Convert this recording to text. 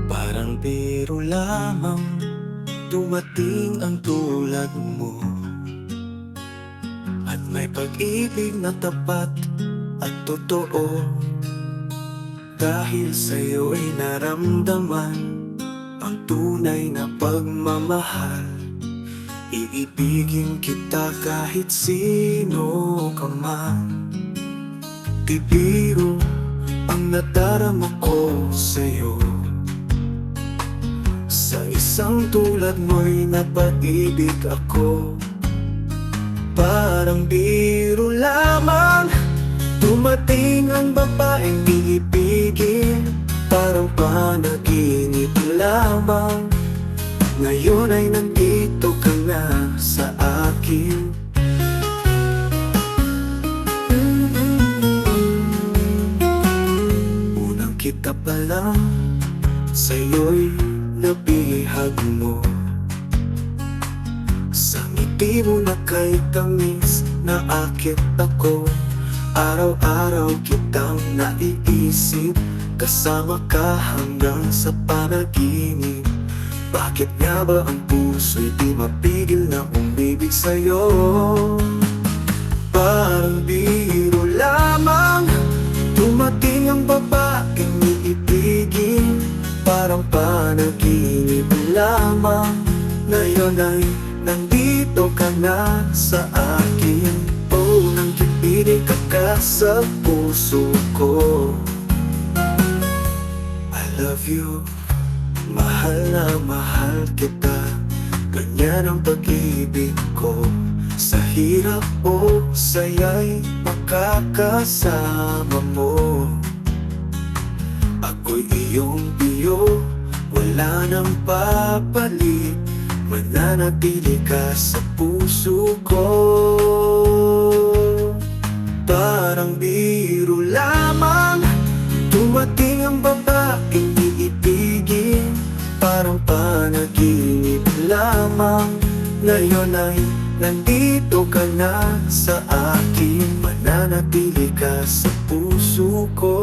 Parang biro lamang dumating ang tulad mo, at may pag-ibig na tapat at totoo. Dahil sa'yo ay naramdaman ang tunay na pagmamahal. Iibigin kita kahit sino ka man. Di biro ang nadarama ko sa'yo. Sa isang tulad mo'y napaibig ako. Parang biro lamang dumating ang babaeng iibigin. Parang panaginip lamang, ngayon ay nandito ka na sa akin. Unang kita pa lang, sa'yo'y nabihag mo. Sa ngiti mo na kay tamis na akit ako. Araw-araw kitang naiisip, kasama ka hanggang sa panaginip. Bakit nga ba ang puso'y di mapigil na umibig sa'yo? Parang biro lamang dumating ang babaeng iibigin. Parang panaginip lamang, ngayon ay nandito ka na sa akin. Oh, nang kipinig ka sa puso ko. I love you, mahal na mahal kita. Ganyan ang pag-ibig ko. Sa hirap o saya'y makakasama mo. Ako'y iyong biyo, wala nang papalit. Mananatili ka sa puso ko. Parang biro lamang dumating ang babaeng iibigin. Parang panaginip lamang, ngayon ay nandito ka na sa akin. Mananatili ka sa puso ko.